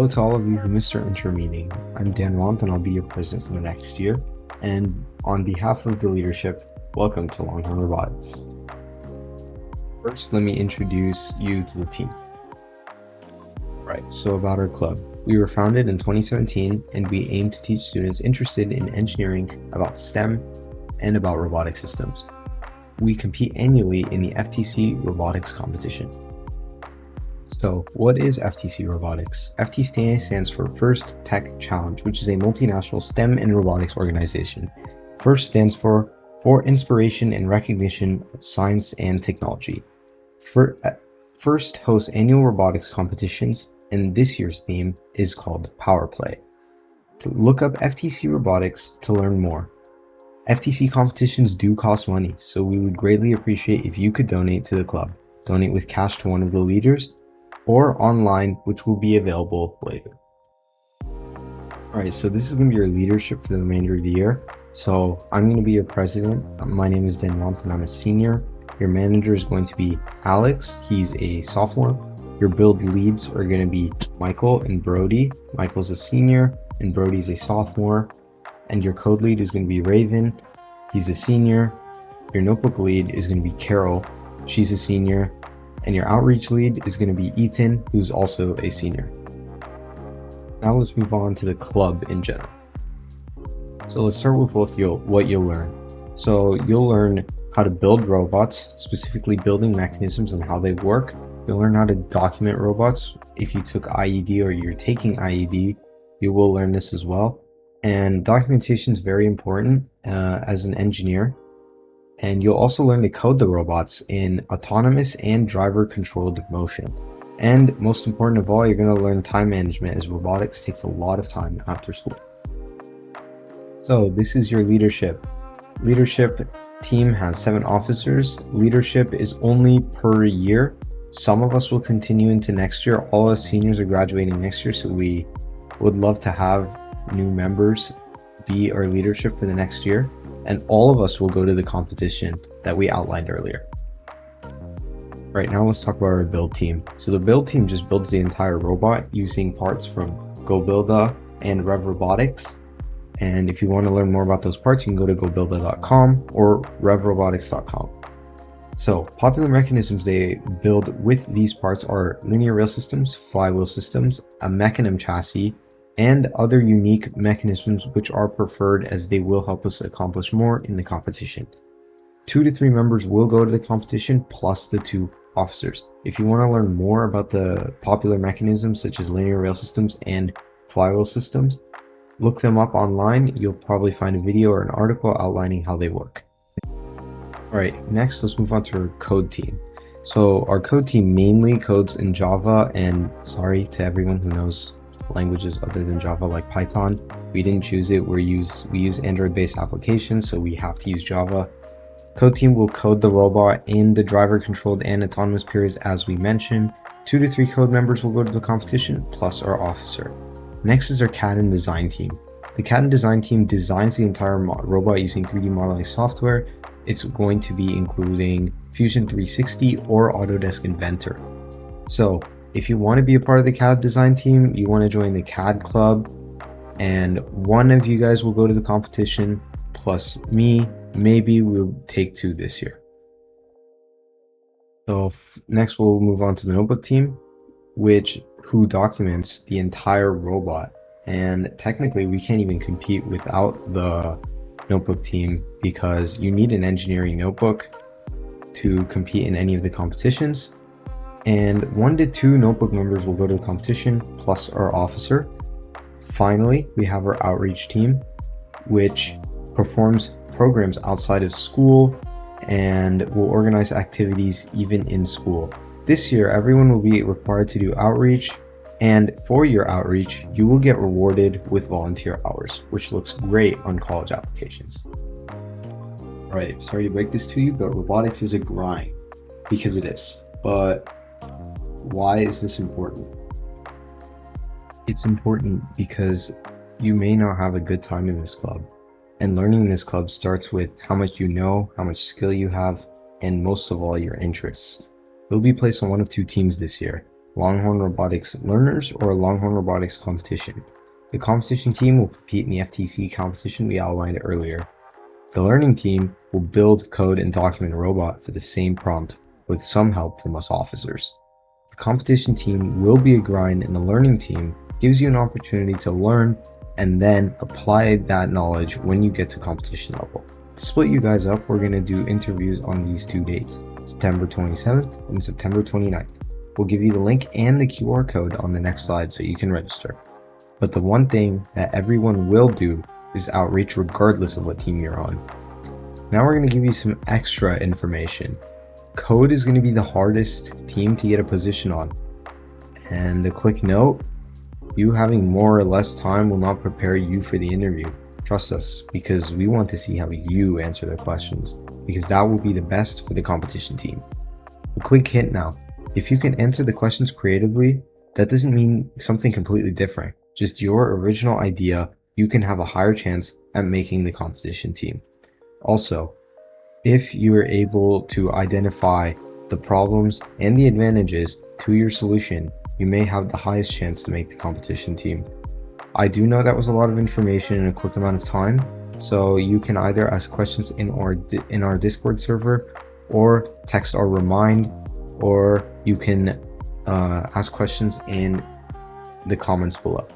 Hello to all of you who missed our intro meeting. I'm Dan Wont and I'll be your president for the next year. And on behalf of the leadership, welcome to Longhorn Robotics. First, let me introduce you to the team. Right, so about our club. We were founded in 2017 and we aim to teach students interested in engineering about STEM and about robotic systems. We compete annually in the FTC robotics competition. So what is FTC Robotics? FTC stands for First Tech Challenge, which is a multinational STEM and robotics organization. First stands for Inspiration and Recognition of Science and Technology. First hosts annual robotics competitions, and this year's theme is called Power Play. To look up FTC Robotics to learn more. FTC competitions do cost money, so we would greatly appreciate if you could donate to the club. Donate with cash to one of the leaders, or online, which will be available later. Alright, so this is going to be your leadership for the remainder of the year. So I'm going to be your president. My name is Dan Wont and I'm a senior. Your manager is going to be Alex. He's a sophomore. Your build leads are going to be Michael and Brody. Michael's a senior and Brody's a sophomore. And your code lead is going to be Raven. He's a senior. Your notebook lead is going to be Carol. She's a senior. And your outreach lead is going to be Ethan, who's also a senior. Now let's move on to the club in general. So let's start with what you'll learn. So you'll learn how to build robots, specifically building mechanisms and how they work. You'll learn how to document robots. If you took IED or you're taking IED, you will learn this as well. And documentation is very important as an engineer. And you'll also learn to code the robots in autonomous and driver-controlled motion. And most important of all, you're going to learn time management, as robotics takes a lot of time after school. So this is your leadership. Leadership team has 7 officers. Leadership is only per year. Some of us will continue into next year. All us seniors are graduating next year, so we would love to have new members be our leadership for the next year. And all of us will go to the competition that we outlined earlier. Right, now let's talk about our build team. So the build team just builds the entire robot using parts from GoBuilda and Rev Robotics. And if you want to learn more about those parts, you can go to gobuilda.com or revrobotics.com. So popular mechanisms they build with these parts are linear rail systems, flywheel systems, a mechanism chassis, and other unique mechanisms which are preferred as they will help us accomplish more in the competition. 2 to 3 members will go to the competition plus the 2 officers. If you want to learn more about the popular mechanisms such as linear rail systems and flywheel systems, look them up online. You'll probably find a video or an article outlining how they work. Alright, next let's move on to our code team. So our code team mainly codes in Java, and sorry to everyone who knows languages other than Java like Python. We didn't choose it. We use Android-based applications, so we have to use Java. Code team will code the robot in the driver-controlled and autonomous periods as we mentioned. 2 to 3 code members will go to the competition, plus our officer. Next is our CAD and design team. The CAD and design team designs the entire robot using 3D modeling software. It's going to be including Fusion 360 or Autodesk Inventor. So if you want to be a part of the CAD design team, you want to join the CAD club, and one of you guys will go to the competition, plus me. Maybe we'll take 2 this year. So next we'll move on to the notebook team, who documents the entire robot. And technically we can't even compete without the notebook team because you need an engineering notebook to compete in any of the competitions. And 1 to 2 notebook members will go to the competition, plus our officer. Finally, we have our outreach team, which performs programs outside of school and will organize activities even in school. This year, everyone will be required to do outreach, and for your outreach, you will get rewarded with volunteer hours, which looks great on college applications. Alright, sorry to break this to you, but robotics is a grind, because it is. But why is this important? It's important because you may not have a good time in this club. And learning in this club starts with how much you know, how much skill you have, and most of all, your interests. You'll be placed on one of 2 teams this year. Longhorn Robotics learners, or a Longhorn Robotics competition. The competition team will compete in the FTC competition we outlined earlier. The learning team will build, code, and document a robot for the same prompt with some help from us officers. The competition team will be a grind, and the learning team gives you an opportunity to learn and then apply that knowledge when you get to competition level. To split you guys up, we're going to do interviews on these 2 dates, September 27th and September 29th. We'll give you the link and the QR code on the next slide so you can register. But the one thing that everyone will do is outreach regardless of what team you're on. Now we're going to give you some extra information. Code is going to be the hardest team to get a position on. And a quick note, you having more or less time will not prepare you for the interview. Trust us, because we want to see how you answer the questions, because that will be the best for the competition team. A quick hint now, if you can answer the questions creatively, that doesn't mean something completely different. Just your original idea, you can have a higher chance at making the competition team. Also, if you are able to identify the problems and the advantages to your solution, you may have the highest chance to make the competition team. I do know that was a lot of information in a quick amount of time, so you can either ask questions in our Discord server, or text or remind, or you can ask questions in the comments below.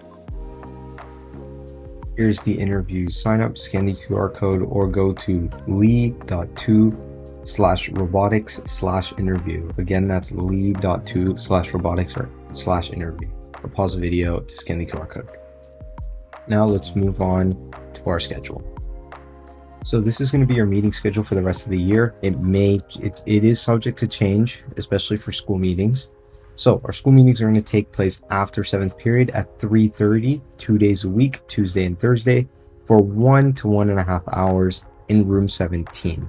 Here's the interview sign up, scan the QR code, or go to lee.2/robotics/interview. Again, that's lee.2/robotics/interview. Or pause the video to scan the QR code. Now let's move on to our schedule. So this is going to be your meeting schedule for the rest of the year. It is subject to change, especially for school meetings. So our school meetings are going to take place after 7th period at 3:30, 2 days a week, Tuesday and Thursday, for 1 to 1.5 hours in room 17.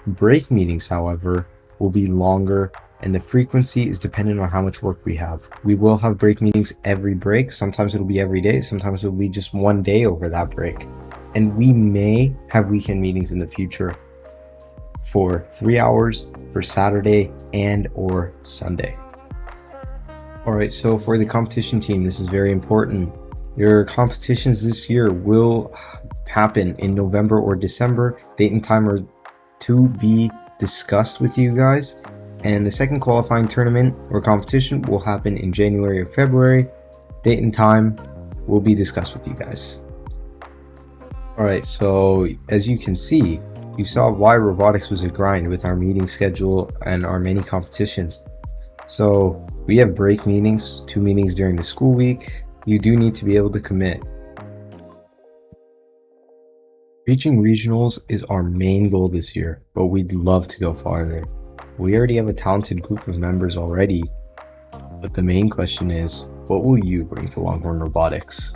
Break meetings, however, will be longer, and the frequency is dependent on how much work we have. We will have break meetings every break. Sometimes it'll be every day. Sometimes it'll be just 1 day over that break. And we may have weekend meetings in the future for 3 hours for Saturday and or Sunday. All right, so for the competition team, this is very important. Your competitions this year will happen in November or December. Date and time are to be discussed with you guys. And the second qualifying tournament or competition will happen in January or February. Date and time will be discussed with you guys. All right, so as you can see, you saw why robotics was a grind with our meeting schedule and our many competitions. So we have break meetings, 2 meetings during the school week. You do need to be able to commit. Reaching regionals is our main goal this year, but we'd love to go farther. We already have a talented group of members already, but the main question is, what will you bring to Longhorn Robotics?